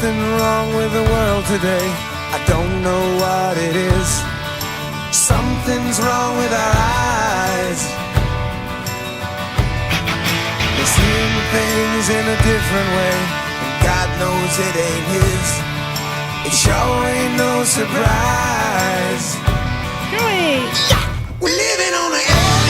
something wrong with the world today. I don't know what it is. Something's wrong with our eyes. We're seeing things in a different way, and God knows it ain't his. It sure ain't no surprise. Great. We're living on the edge.